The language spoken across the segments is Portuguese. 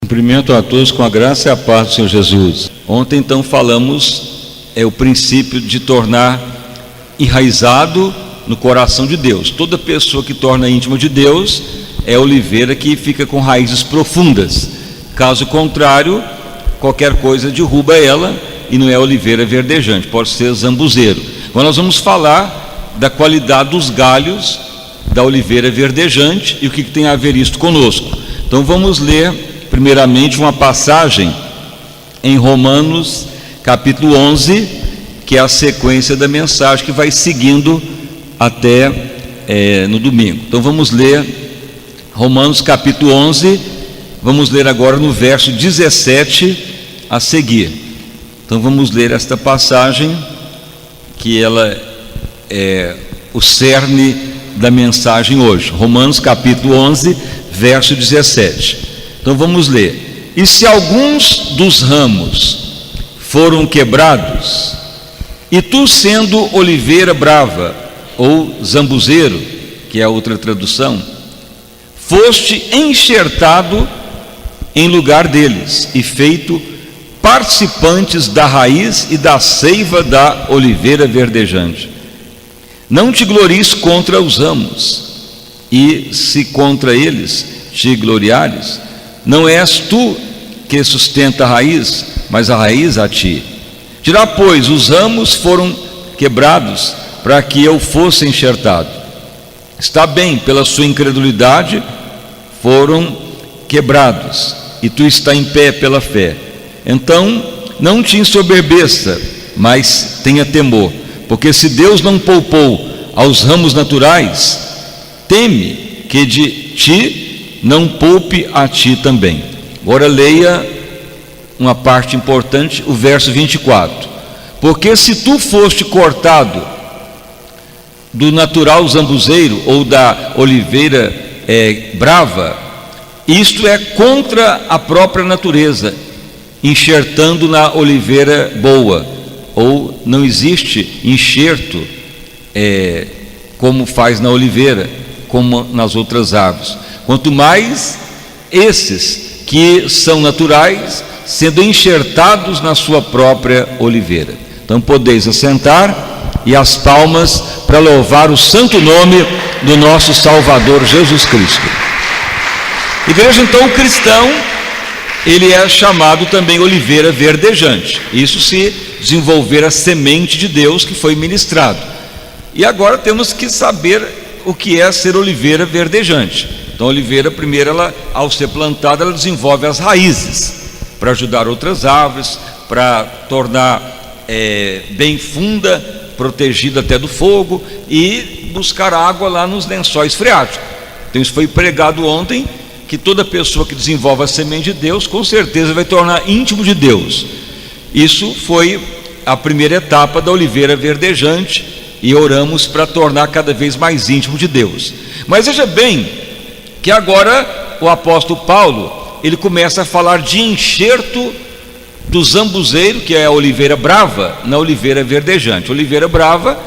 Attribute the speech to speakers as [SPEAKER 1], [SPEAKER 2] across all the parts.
[SPEAKER 1] Cumprimento a todos com a graça e a paz do Senhor Jesus. Ontem então falamos o princípio de tornar enraizado no coração de Deus. Toda pessoa que torna íntima de Deus é oliveira que fica com raízes profundas. Caso contrário, qualquer coisa derruba ela e não é oliveira verdejante, pode ser zambuzeiro. Agora nós vamos falar da qualidade dos galhos da oliveira verdejante e o que tem a ver isso conosco. Então vamos ler primeiramente uma passagem em Romanos capítulo 11, que é a sequência da mensagem que vai seguindo até no domingo. Então vamos ler Romanos capítulo 11, vamos ler agora no verso 17 a seguir. Então vamos ler esta passagem, que ela é o cerne da mensagem hoje. Romanos capítulo 11, verso 17. Então vamos ler. E se alguns dos ramos foram quebrados, e tu, sendo oliveira brava, ou zambuzeiro, que é a outra tradução, foste enxertado em lugar deles, e feito participantes da raiz e da seiva da oliveira verdejante. Não te glories contra os ramos, e se contra eles te gloriares, não és tu que sustenta a raiz, mas a raiz a ti. Dirá, pois, os ramos foram quebrados para que eu fosse enxertado. Está bem, pela sua incredulidade foram quebrados, e tu está em pé pela fé. Então não te ensoberbeça, mas tenha temor, porque se Deus não poupou aos ramos naturais, teme que de ti não poupe a ti também. Agora leia uma parte importante, o verso 24. Porque se tu foste cortado do natural zambuzeiro ou da oliveira brava, isto é contra a própria natureza, enxertando na oliveira boa, ou não existe enxerto como faz na oliveira, como nas outras árvores. Quanto mais esses que são naturais, sendo enxertados na sua própria oliveira. Então podeis assentar e as palmas para louvar o santo nome do nosso Salvador Jesus Cristo. Igreja, então o cristão, ele é chamado também oliveira verdejante. Isso se desenvolver a semente de Deus que foi ministrado. E agora temos que saber o que é ser oliveira verdejante. Então a oliveira, primeiro, ela, ao ser plantada, ela desenvolve as raízes para ajudar outras árvores, para tornar bem funda, protegida até do fogo, e buscar água lá nos lençóis freáticos. Então isso foi pregado ontem, que toda pessoa que desenvolve a semente de Deus, com certeza vai tornar íntimo de Deus. Isso foi a primeira etapa da oliveira verdejante, e oramos para tornar cada vez mais íntimo de Deus. Mas veja bem que agora o apóstolo Paulo, ele começa a falar de enxerto do zambuzeiro, que é a oliveira brava, na oliveira verdejante. A oliveira brava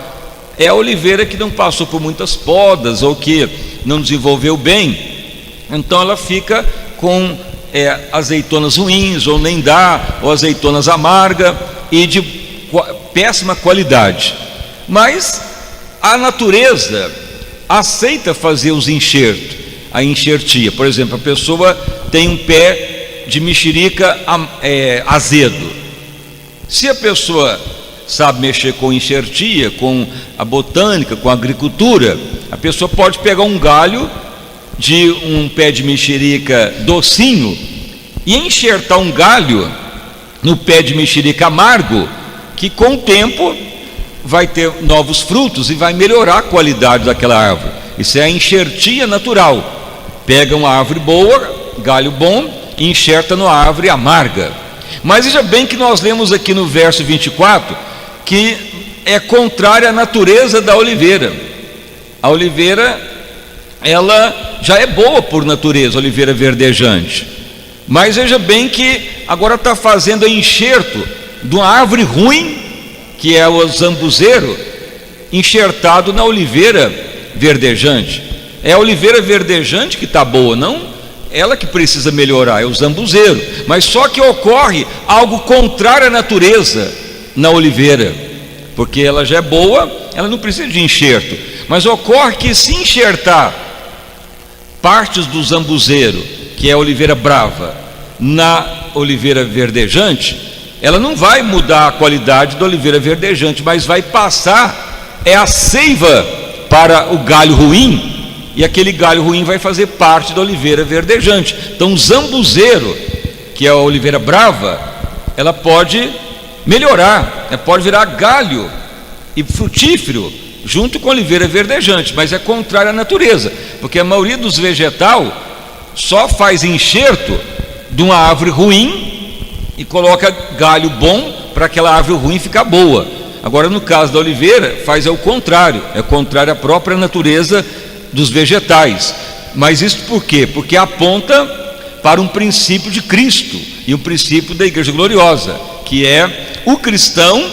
[SPEAKER 1] é a oliveira que não passou por muitas podas, ou que não desenvolveu bem, então ela fica com azeitonas ruins, ou nem dá, ou azeitonas amargas e de péssima qualidade. Mas a natureza aceita fazer os enxertos, a enxertia. Por exemplo, a pessoa tem um pé de mexerica azedo. Se a pessoa sabe mexer com enxertia, com a botânica, com a agricultura, a pessoa pode pegar um galho de um pé de mexerica docinho e enxertar um galho no pé de mexerica amargo, que com o tempo vai ter novos frutos e vai melhorar a qualidade daquela árvore. Isso é a enxertia natural. Pega uma árvore boa, galho bom, e enxerta numa árvore amarga. Mas veja bem que nós lemos aqui no verso 24 que é contrária à natureza da oliveira. A oliveira, ela já é boa por natureza, oliveira verdejante. Mas veja bem que agora está fazendo enxerto de uma árvore ruim, que é o zambuzeiro, enxertado na oliveira verdejante. É a oliveira verdejante que está boa, não ela que precisa melhorar, é o zambuzeiro. Mas só que ocorre algo contrário à natureza na oliveira, porque ela já é boa, ela não precisa de enxerto. Mas ocorre que se enxertar partes do zambuzeiro, que é a oliveira brava, na oliveira verdejante, ela não vai mudar a qualidade da oliveira verdejante, mas vai passar a seiva para o galho ruim, e aquele galho ruim vai fazer parte da oliveira verdejante. Então o zambuzeiro, que é a oliveira brava, ela pode melhorar, ela pode virar galho e frutífero junto com a oliveira verdejante, mas é contrário à natureza, porque a maioria dos vegetal só faz enxerto de uma árvore ruim e coloca galho bom para aquela árvore ruim ficar boa. Agora no caso da oliveira faz o contrário, é contrário à própria natureza dos vegetais. Mas isso por quê? Porque aponta para um princípio de Cristo e um princípio da Igreja Gloriosa, que é o cristão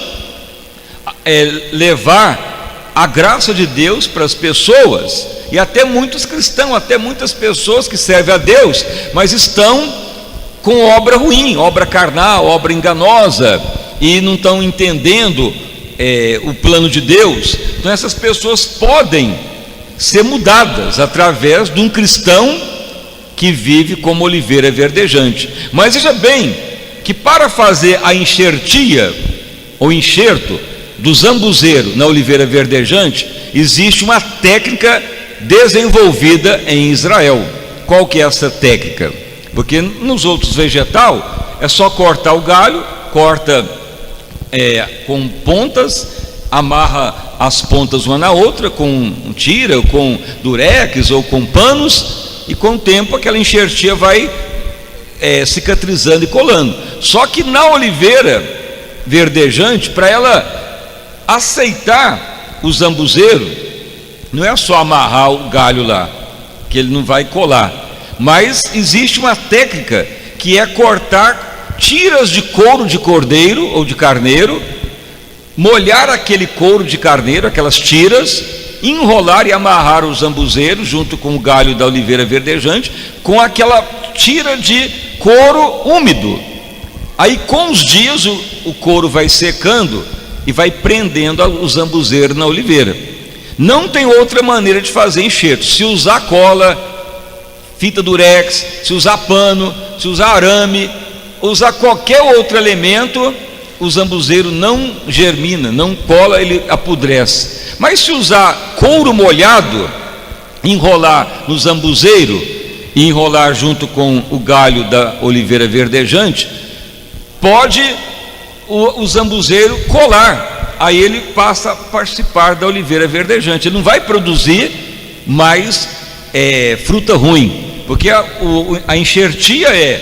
[SPEAKER 1] levar a graça de Deus para as pessoas. E até muitos cristãos, até muitas pessoas que servem a Deus, mas estão com obra ruim, obra carnal, obra enganosa, e não estão entendendo o plano de Deus. Então essas pessoas podem ser mudadas através de um cristão que vive como oliveira verdejante. Mas veja bem que para fazer a enxertia ou enxerto do zambuzeiro na oliveira verdejante, existe uma técnica desenvolvida em Israel. Qual que é essa técnica? Porque nos outros vegetal é só cortar o galho, corta com pontas, amarra as pontas uma na outra com tira, com durex ou com panos, e com o tempo aquela enxertia vai cicatrizando e colando. Só que na oliveira verdejante, para ela aceitar o zambuzeiro, não é só amarrar o galho lá, que ele não vai colar, mas existe uma técnica que é cortar tiras de couro de cordeiro ou de carneiro, molhar aquele couro de carneiro, aquelas tiras, enrolar e amarrar o zambuzeiro junto com o galho da oliveira verdejante, com aquela tira de couro úmido. Aí com os dias o couro vai secando e vai prendendo o zambuzeiro na oliveira. Não tem outra maneira de fazer enxerto. Se usar cola, fita durex, se usar pano, se usar arame, usar qualquer outro elemento, o zambuzeiro não germina, não cola, ele apodrece. Mas se usar couro molhado, enrolar no zambuzeiro e enrolar junto com o galho da oliveira verdejante, pode o zambuzeiro colar, aí ele passa a participar da oliveira verdejante. Ele não vai produzir mais fruta ruim, porque a enxertia é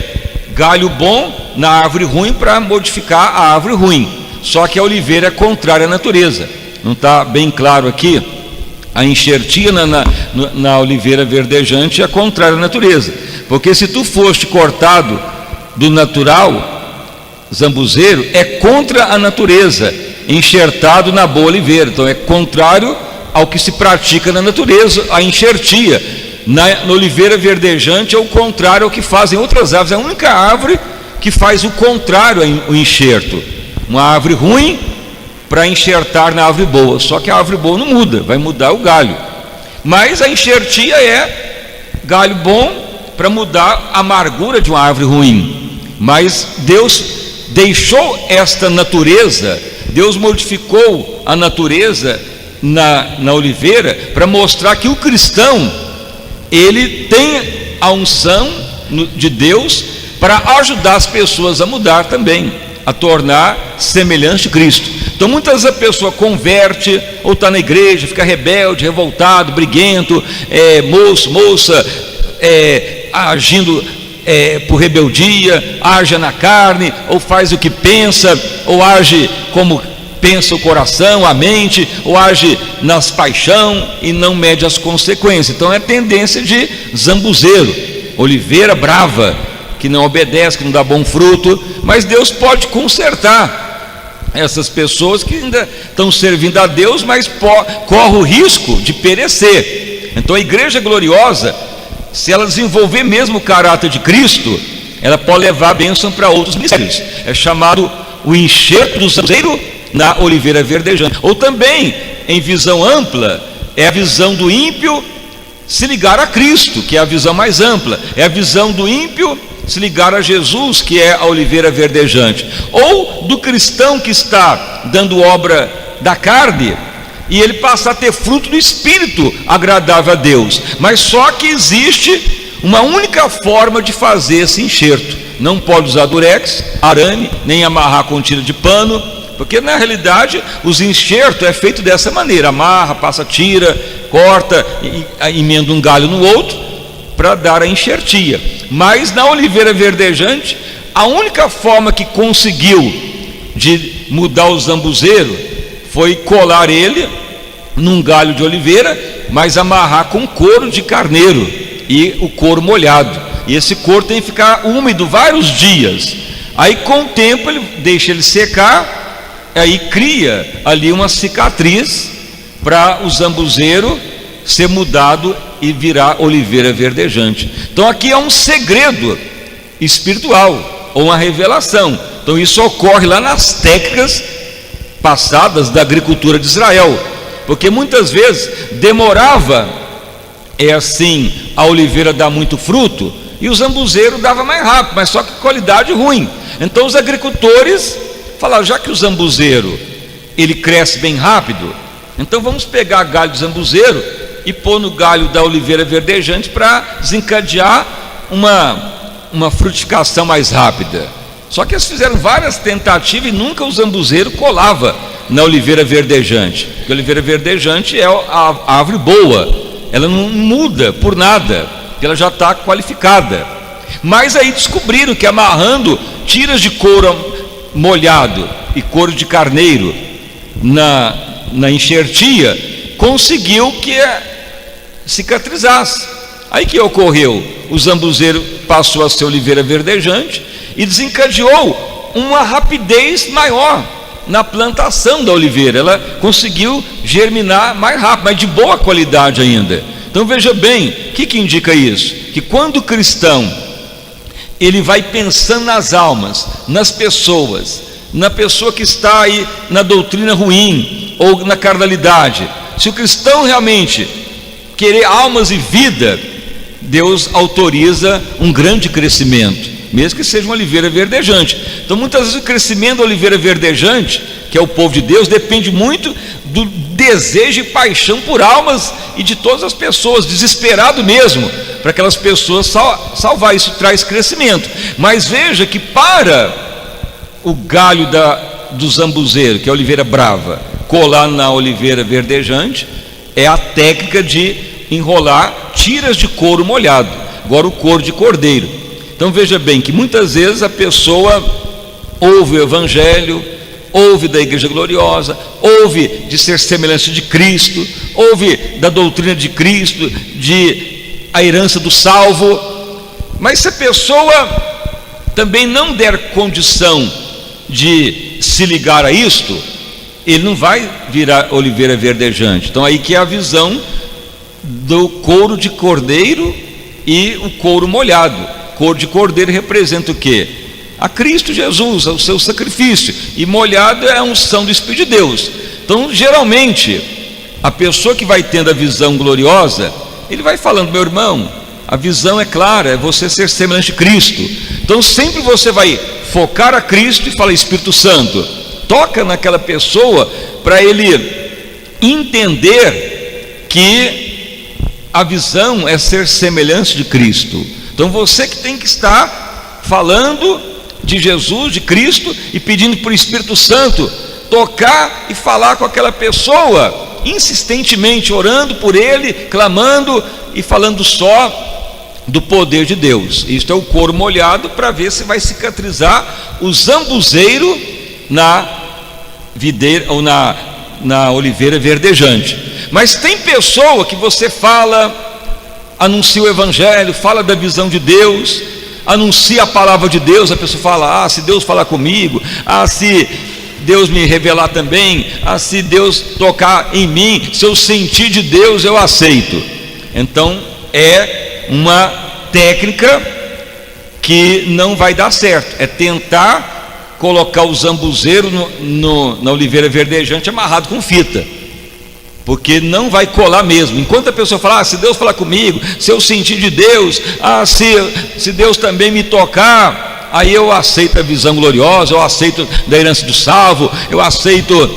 [SPEAKER 1] galho bom na árvore ruim para modificar a árvore ruim. Só que a oliveira é contrária à natureza. Não está bem claro aqui? A enxertia na oliveira verdejante é contrária à natureza, porque se tu foste cortado do natural zambuzeiro, é contra a natureza, enxertado na boa oliveira. Então é contrário ao que se pratica na natureza, a enxertia. Na oliveira verdejante é o contrário ao que fazem outras árvores. É a única árvore que faz o contrário ao enxerto. Uma árvore ruim para enxertar na árvore boa. Só que a árvore boa não muda, vai mudar o galho. Mas a enxertia é galho bom para mudar a amargura de uma árvore ruim. Mas Deus deixou esta natureza, Deus modificou a natureza na oliveira para mostrar que o cristão, ele tem a unção de Deus para ajudar as pessoas a mudar também, a tornar semelhante a Cristo. Então muitas vezes a pessoa converte, ou está na igreja, fica rebelde, revoltado, briguento, moça, agindo por rebeldia, age na carne, ou faz o que pensa, ou age como pensa o coração, a mente, ou age nas paixões e não mede as consequências. Então é tendência de zambuzeiro, oliveira brava, que não obedece, que não dá bom fruto. Mas Deus pode consertar essas pessoas que ainda estão servindo a Deus, mas corre o risco de perecer. Então a igreja gloriosa se ela desenvolver mesmo o caráter de Cristo, ela pode levar a bênção para outros ministérios. É chamado o enxerto do zambuzeiro na oliveira verdejante. Ou também, em visão ampla, é a visão do ímpio se ligar a Cristo, que é a visão mais ampla. É a visão do ímpio se ligar a Jesus, que é a oliveira verdejante. Ou do cristão que está dando obra da carne e ele passa a ter fruto do Espírito agradável a Deus. Mas só que existe uma única forma de fazer esse enxerto. Não pode usar durex, arame, nem amarrar com tira de pano, porque na realidade os enxertos é feito dessa maneira: amarra, passa tira, corta, emenda um galho no outro para dar a enxertia. Mas na oliveira verdejante, a única forma que conseguiu de mudar o zambuzeiro foi colar ele num galho de oliveira, mas amarrar com couro de carneiro e o couro molhado. E esse couro tem que ficar úmido vários dias. Aí com o tempo ele deixa ele secar, aí cria ali uma cicatriz para o zambuzeiro ser mudado e virar oliveira verdejante. Então aqui é um segredo espiritual, ou uma revelação. Então isso ocorre lá nas técnicas passadas da agricultura de Israel, porque muitas vezes demorava, assim, a oliveira dar muito fruto, e o zambuzeiro dava mais rápido, mas só que qualidade ruim. Então os agricultores falaram: já que o zambuzeiro ele cresce bem rápido, então vamos pegar galho de zambuzeiro e pôr no galho da oliveira verdejante para desencadear uma frutificação mais rápida. Só que eles fizeram várias tentativas e nunca o zambuzeiro colava na oliveira verdejante, porque a oliveira verdejante é a árvore boa, ela não muda por nada, porque ela já está qualificada. Mas aí descobriram que amarrando tiras de couro molhado e couro de carneiro na enxertia, conseguiu que cicatrizasse. Aí que ocorreu? O zambuzeiro passou a ser oliveira verdejante e desencadeou uma rapidez maior na plantação da oliveira. Ela conseguiu germinar mais rápido, mas de boa qualidade ainda. Então veja bem, o que indica isso? Que quando o cristão ele vai pensando nas almas, nas pessoas, na pessoa que está aí na doutrina ruim ou na carnalidade, se o cristão realmente querer almas e vida, Deus autoriza um grande crescimento, mesmo que seja uma oliveira verdejante. Então muitas vezes o crescimento da oliveira verdejante, que é o povo de Deus, depende muito do desejo e paixão por almas e de todas as pessoas, desesperado mesmo para aquelas pessoas salvar. Isso traz crescimento. Mas veja que para o galho do zambuzeiro, que é a oliveira brava, colar na oliveira verdejante, é a técnica de enrolar tiras de couro molhado, agora o couro de cordeiro. Então veja bem que muitas vezes a pessoa ouve o evangelho, ouve da igreja gloriosa, ouve de ser semelhante de Cristo, ouve da doutrina de Cristo, de a herança do salvo, mas se a pessoa também não der condição de se ligar a isto, ele não vai virar oliveira verdejante. Então aí que é a visão do couro de cordeiro e o couro molhado. Couro de cordeiro representa o quê? A Cristo Jesus, o seu sacrifício, e molhado é a unção do Espírito de Deus. Então geralmente a pessoa que vai tendo a visão gloriosa, ele vai falando: meu irmão, a visão é clara, é você ser semelhante a Cristo. Então sempre você vai focar a Cristo e falar: Espírito Santo, toca naquela pessoa para ele entender que a visão é ser semelhante de Cristo. Então você que tem que estar falando de Jesus, de Cristo, e pedindo para o Espírito Santo tocar e falar com aquela pessoa insistentemente, orando por ele, clamando e falando só do poder de Deus. Isto é o couro molhado, para ver se vai cicatrizar o zambuzeiro na videira ou na oliveira verdejante. Mas tem pessoa que você fala, anuncia o evangelho, fala da visão de Deus, anuncia a palavra de Deus, a pessoa fala: se Deus falar comigo, se Deus me revelar também, se Deus tocar em mim, se eu sentir de Deus, eu aceito. Então é uma técnica que não vai dar certo, é tentar colocar o zambuzeiro na oliveira verdejante amarrado com fita, porque não vai colar mesmo. Enquanto a pessoa fala, se Deus falar comigo, se eu sentir de Deus, se Deus também me tocar, aí eu aceito a visão gloriosa, eu aceito da herança do salvo, eu aceito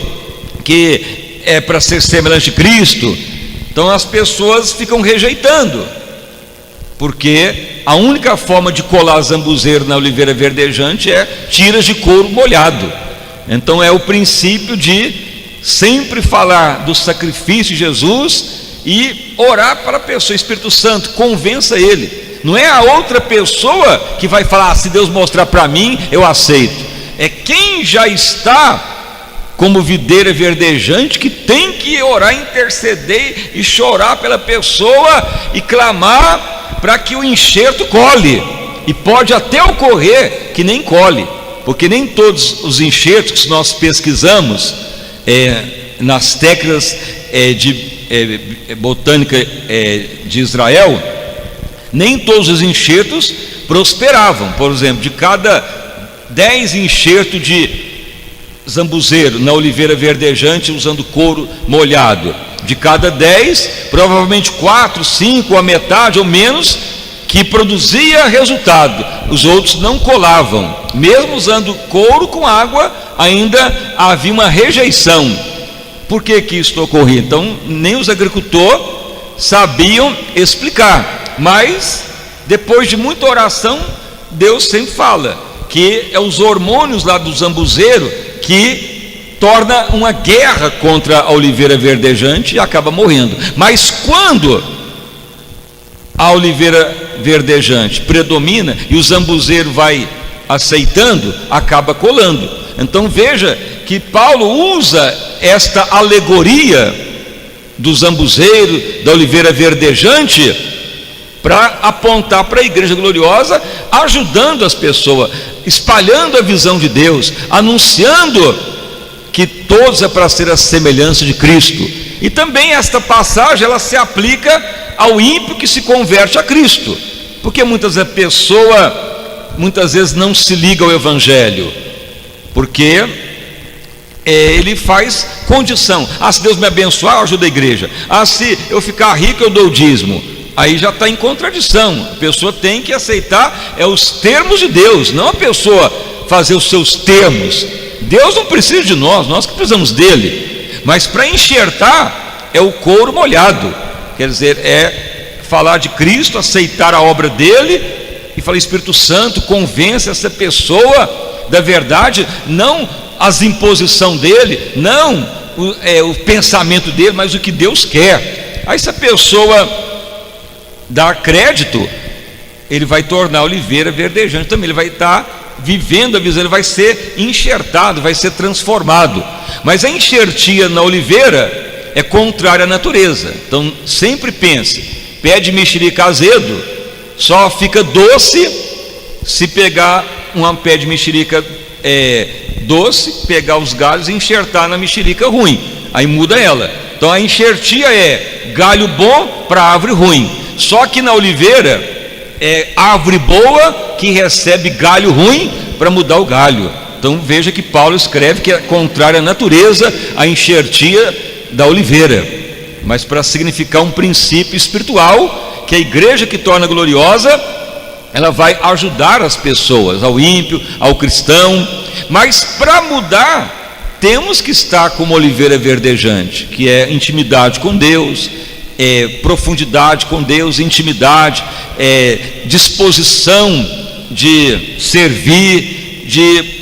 [SPEAKER 1] que é para ser semelhante a Cristo. Então as pessoas ficam rejeitando, porque a única forma de colar zambuzeiro na oliveira verdejante é tiras de couro molhado. Então é o princípio de sempre falar do sacrifício de Jesus e orar para a pessoa. Espírito Santo, convença ele. Não é a outra pessoa que vai falar, se Deus mostrar para mim, eu aceito. É quem já está como videira verdejante que tem que orar, interceder e chorar pela pessoa e clamar para que o enxerto cole. E pode até ocorrer que nem cole, porque nem todos os enxertos que nós pesquisamos nas técnicas de botânica de Israel, nem todos os enxertos prosperavam. Por exemplo, de cada 10 enxertos de zambuzeiro na oliveira verdejante usando couro molhado, de cada 10, provavelmente 4, 5, a metade ou menos que produzia resultado, os outros não colavam. Mesmo usando couro com água, ainda havia uma rejeição. Por que isso ocorria? Então nem os agricultores sabiam explicar, mas depois de muita oração, Deus sempre fala que é os hormônios lá do zambuzeiro que torna uma guerra contra a oliveira verdejante e acaba morrendo. Mas quando a oliveira verdejante predomina e o zambuzeiro vai aceitando, acaba colando. Então veja que Paulo usa esta alegoria do zambuzeiro, da oliveira verdejante, para apontar para a igreja gloriosa, ajudando as pessoas, espalhando a visão de Deus, anunciando que todos é para ser a semelhança de Cristo. E também esta passagem ela se aplica ao ímpio que se converte a Cristo, porque muitas vezes não se liga ao Evangelho, porque ele faz condição. Se Deus me abençoar, eu ajudo a igreja. Se eu ficar rico, eu dou o dízimo. Aí já está em contradição. A pessoa tem que aceitar os termos de Deus, não a pessoa fazer os seus termos. Deus não precisa de nós que precisamos dele. Mas para enxertar é o couro molhado, quer dizer, é falar de Cristo, aceitar a obra dele e falar, Espírito Santo, convence essa pessoa da verdade, não as imposições dele, não o pensamento dele, mas o que Deus quer. Aí se a pessoa dá crédito, ele vai tornar a oliveira verdejante também, ele vai estar vivendo a visão, ele vai ser enxertado, vai ser transformado. Mas a enxertia na oliveira é contrária à natureza. Então sempre pense, pé de mexerica azedo só fica doce se pegar um pé de mexerica doce, pegar os galhos e enxertar na mexerica ruim, aí muda ela. Então a enxertia é galho bom para árvore ruim. Só que na oliveira é árvore boa que recebe galho ruim para mudar o galho. Então veja que Paulo escreve que é contrária à natureza a enxertia da oliveira, mas para significar um princípio espiritual, que a igreja que torna gloriosa, ela vai ajudar as pessoas, ao ímpio, ao cristão. Mas para mudar, temos que estar como oliveira verdejante, que é intimidade com Deus, profundidade com Deus, intimidade, disposição de servir, de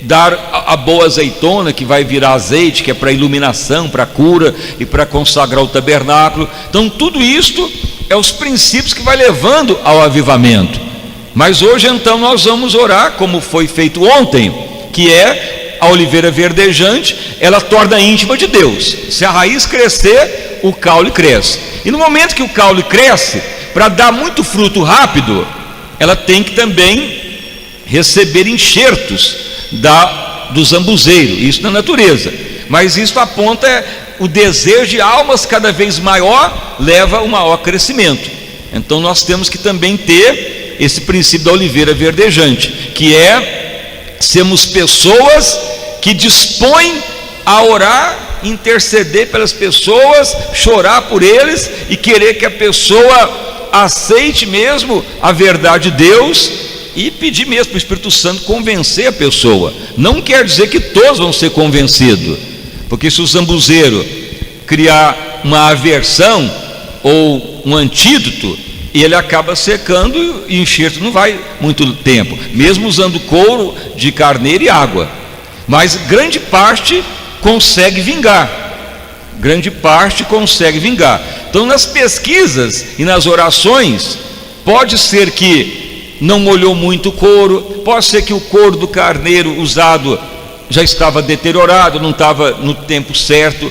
[SPEAKER 1] dar a boa azeitona que vai virar azeite, que é para iluminação, para cura e para consagrar o tabernáculo. Então tudo isto é os princípios que vai levando ao avivamento. Mas hoje então nós vamos orar como foi feito ontem, que é a oliveira verdejante, ela torna íntima de Deus. Se a raiz crescer, o caule cresce. E no momento que o caule cresce, para dar muito fruto rápido, ela tem que também receber enxertos do zambuzeiro, isso na natureza. Mas isso aponta o desejo de almas cada vez maior, leva a um maior crescimento. Então nós temos que também ter esse princípio da oliveira verdejante, que é sermos pessoas que dispõem a orar, interceder pelas pessoas, chorar por eles e querer que a pessoa aceite mesmo a verdade de Deus e pedir mesmo para o Espírito Santo convencer a pessoa. Não quer dizer que todos vão ser convencidos, porque se o zambuzeiro criar uma aversão ou um antídoto, ele acaba secando e o enxerto não vai muito tempo, mesmo usando couro de carneiro e água. Mas grande parte consegue vingar. Então, nas pesquisas e nas orações, pode ser que não molhou muito o couro, pode ser que o couro do carneiro usado já estava deteriorado, não estava no tempo certo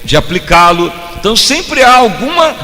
[SPEAKER 1] de aplicá-lo. Então sempre há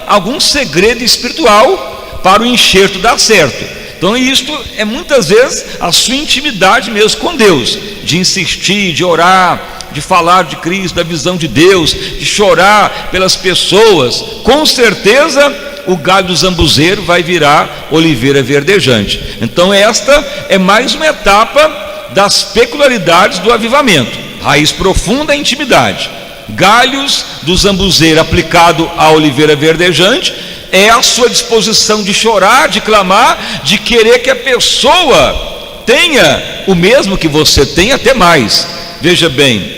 [SPEAKER 1] algum segredo espiritual para o enxerto dar certo. Então isto é muitas vezes a sua intimidade mesmo com Deus, de insistir, de orar, de falar de Cristo, da visão de Deus, de chorar pelas pessoas. Com certeza o galho do zambuzeiro vai virar oliveira verdejante. Então esta é mais uma etapa das peculiaridades do avivamento. Raiz profunda, intimidade. Galhos do zambuzeiro aplicado à oliveira verdejante é a sua disposição de chorar, de clamar, de querer que a pessoa tenha o mesmo que você tem, até mais. Veja bem,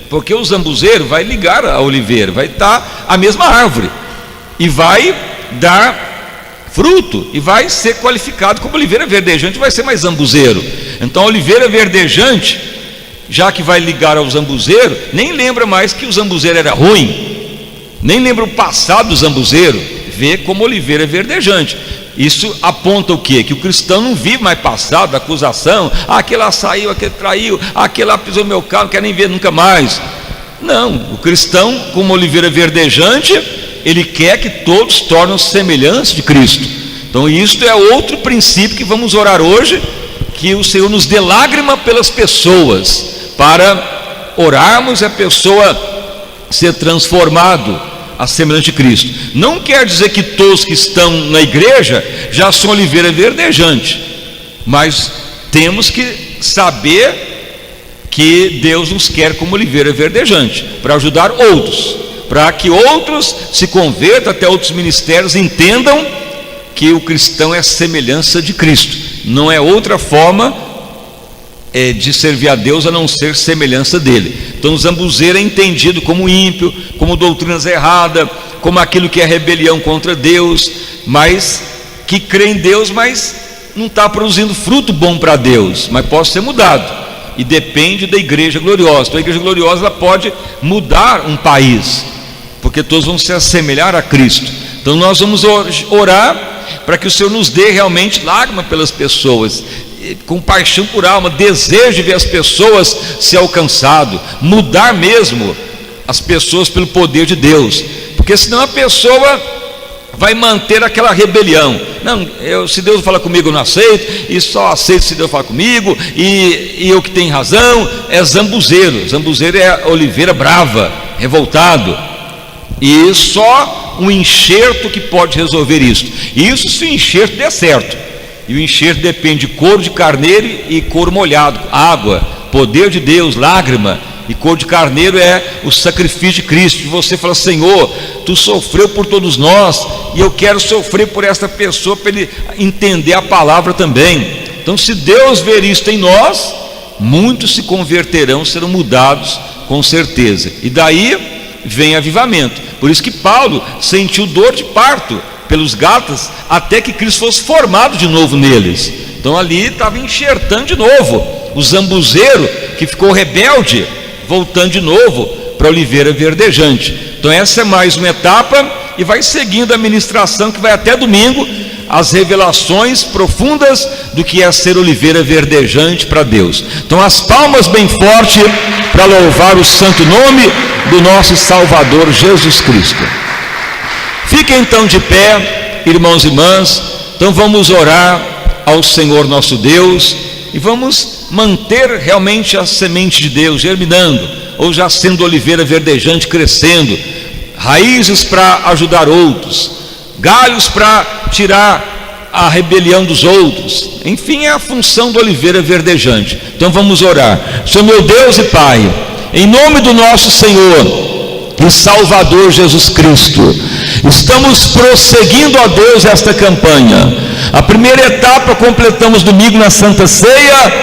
[SPEAKER 1] porque o zambuzeiro vai ligar a oliveira, vai estar a mesma árvore e vai dar fruto e vai ser qualificado como oliveira verdejante, vai ser mais zambuzeiro. Então a oliveira verdejante, já que vai ligar ao zambuzeiro, nem lembra mais que o zambuzeiro era ruim, nem lembra o passado do zambuzeiro, vê como oliveira verdejante. Isso aponta o quê? Que o cristão não vive mais passado, acusação, aquele lá saiu, aquele traiu, aquele lá pisou no meu carro, não quer nem ver nunca mais. Não, o cristão, como oliveira verdejante, ele quer que todos tornem semelhantes de Cristo. Então isto é outro princípio que vamos orar hoje, que o Senhor nos dê lágrima pelas pessoas, para orarmos e a pessoa ser transformado a semelhança de Cristo. Não quer dizer que todos que estão na igreja já são oliveira verdejante, mas temos que saber que Deus nos quer como oliveira verdejante, para ajudar outros, para que outros se convertam, até outros ministérios entendam que o cristão é a semelhança de Cristo, não é outra forma de servir a Deus a não ser semelhança dele. Então o zambuzeiro é entendido como ímpio, como doutrinas erradas, como aquilo que é rebelião contra Deus, mas que crê em Deus, mas não está produzindo fruto bom para Deus, mas pode ser mudado, e depende da igreja gloriosa. Então a igreja gloriosa ela pode mudar um país, porque todos vão se assemelhar a Cristo. Então nós vamos orar para que o Senhor nos dê realmente lágrima pelas pessoas, compaixão por alma, desejo de ver as pessoas ser alcançado, mudar mesmo as pessoas pelo poder de Deus, porque senão a pessoa vai manter aquela rebelião. Não, se Deus fala comigo eu não aceito, e só aceito se Deus fala comigo, e eu que tenho razão. É zambuzeiro. Zambuzeiro é oliveira brava, revoltado, e só um enxerto que pode resolver isso. Isso se o enxerto der certo. E o enxerto depende de couro de carneiro e couro molhado, água, poder de Deus, lágrima. E couro de carneiro é o sacrifício de Cristo. E você fala: Senhor, tu sofreu por todos nós, e eu quero sofrer por esta pessoa, para ele entender a palavra também. Então, se Deus ver isto em nós, muitos se converterão, serão mudados com certeza. E daí vem avivamento. Por isso que Paulo sentiu dor de parto pelos Gálatas, até que Cristo fosse formado de novo neles. Então ali estava enxertando de novo o zambuzeiro que ficou rebelde, voltando de novo para a oliveira verdejante. Então essa é mais uma etapa, e vai seguindo a ministração que vai até domingo, as revelações profundas do que é ser oliveira verdejante para Deus. Então as palmas bem forte para louvar o santo nome do nosso Salvador Jesus Cristo. Fiquem então de pé, irmãos e irmãs. Então vamos orar ao Senhor nosso Deus, e vamos manter realmente a semente de Deus germinando, ou já sendo oliveira verdejante, crescendo, raízes para ajudar outros, galhos para tirar a rebelião dos outros. Enfim, é a função da oliveira verdejante. Então vamos orar. Senhor meu Deus e Pai, em nome do nosso Senhor e Salvador Jesus Cristo, estamos prosseguindo, ó Deus, esta campanha. A primeira etapa completamos domingo na Santa Ceia,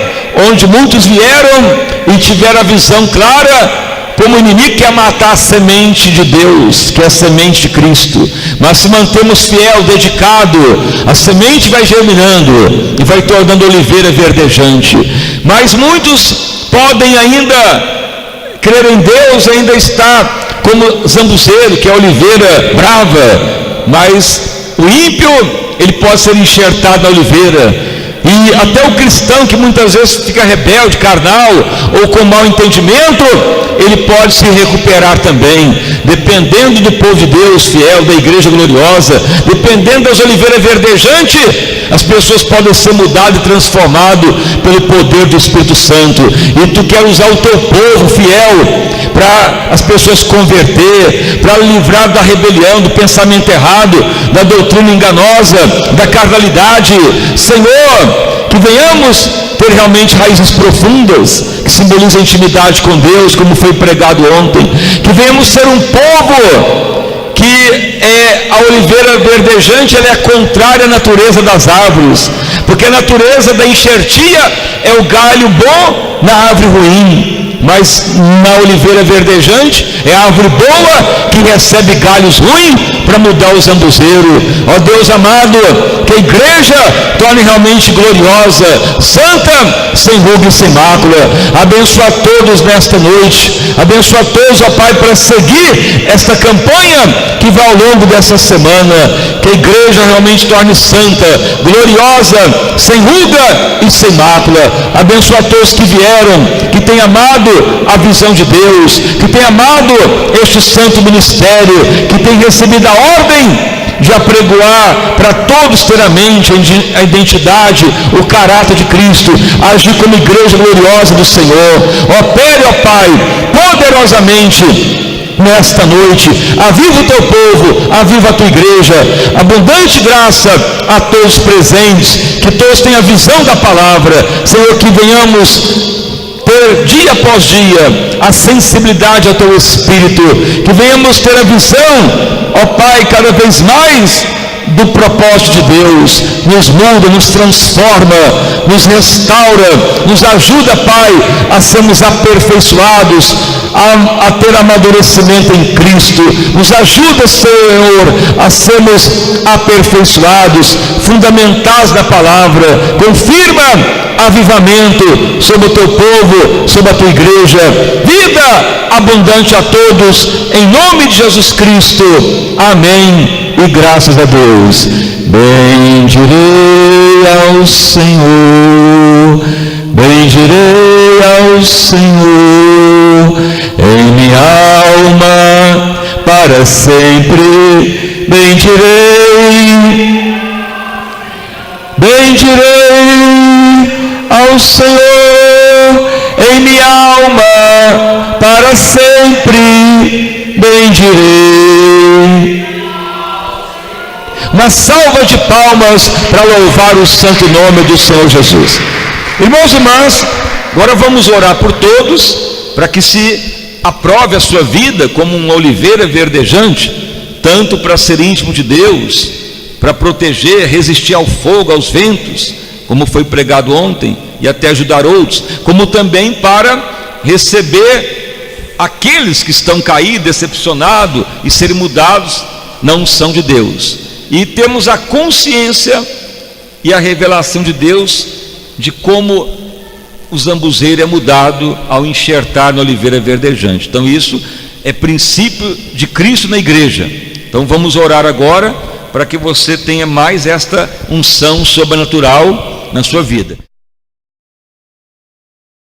[SPEAKER 1] onde muitos vieram e tiveram a visão clara como o inimigo quer matar a semente de Deus, que é a semente de Cristo. Mas se mantemos fiel, dedicado, a semente vai germinando e vai tornando oliveira verdejante. Mas muitos podem ainda crer em Deus, ainda estar como zambuzeiro, que é a oliveira brava, mas o ímpio, ele pode ser enxertado na oliveira. E até o cristão que muitas vezes fica rebelde, carnal ou com mau entendimento, ele pode se recuperar também, dependendo do povo de Deus fiel, da igreja gloriosa, dependendo das oliveiras verdejantes. As pessoas podem ser mudadas e transformadas pelo poder do Espírito Santo. E tu quer usar o teu povo fiel para as pessoas converter, para livrar da rebelião, do pensamento errado, da doutrina enganosa, da carnalidade. Senhor, que venhamos ter realmente raízes profundas, que simbolizam intimidade com Deus, como foi pregado ontem. Que venhamos ser um povo que a oliveira verdejante, ela é contrária à natureza das árvores, porque a natureza da enxertia é o galho bom na árvore ruim, mas na oliveira verdejante é a árvore boa que recebe galhos ruins para mudar o zambuzeiro. Ó Deus amado, que a igreja torne realmente gloriosa, santa, sem ruga e sem mácula. Abençoa todos nesta noite, abençoa todos, ó Pai, para seguir esta campanha que vai ao longo dessa semana. Que a igreja realmente torne santa, gloriosa, sem ruga e sem mácula. Abençoa todos que vieram, que têm amado a visão de Deus, que têm amado este santo ministério, que têm recebido a ordem de apregoar para todos ter a mente, a identidade, o caráter de Cristo, agir como igreja gloriosa do Senhor. Opere, ó Pai, poderosamente nesta noite. Aviva o teu povo, aviva a tua igreja. Abundante graça a todos presentes, que todos tenham a visão da palavra. Senhor, que venhamos ter dia após dia a sensibilidade ao teu Espírito, que venhamos ter a visão, ó Pai, cada vez mais do propósito de Deus. Nos muda, nos transforma, nos restaura, nos ajuda, Pai, a sermos aperfeiçoados, a ter amadurecimento em Cristo. Nos ajuda, Senhor, a sermos aperfeiçoados, fundamentados na palavra. Confirma avivamento sobre o teu povo, sobre a tua igreja. Vida abundante a todos, em nome de Jesus Cristo. Amém e graças a Deus. Bendirei ao Senhor, bendirei ao Senhor em minha alma para sempre. Bendirei ao Senhor em minha alma para sempre. Bendirei. Uma salva de palmas para louvar o santo nome do Senhor Jesus. Irmãos e irmãs, agora vamos orar por todos, para que se aprove a sua vida como uma oliveira verdejante, tanto para ser íntimo de Deus, para proteger, resistir ao fogo, aos ventos, como foi pregado ontem, e até ajudar outros, como também para receber aqueles que estão caídos, decepcionados e serem mudados na unção de Deus. E temos a consciência e a revelação de Deus de como o zambuzeiro é mudado ao enxertar na oliveira verdejante. Então isso é princípio de Cristo na igreja. Então vamos orar agora para que você tenha mais esta unção sobrenatural na sua vida.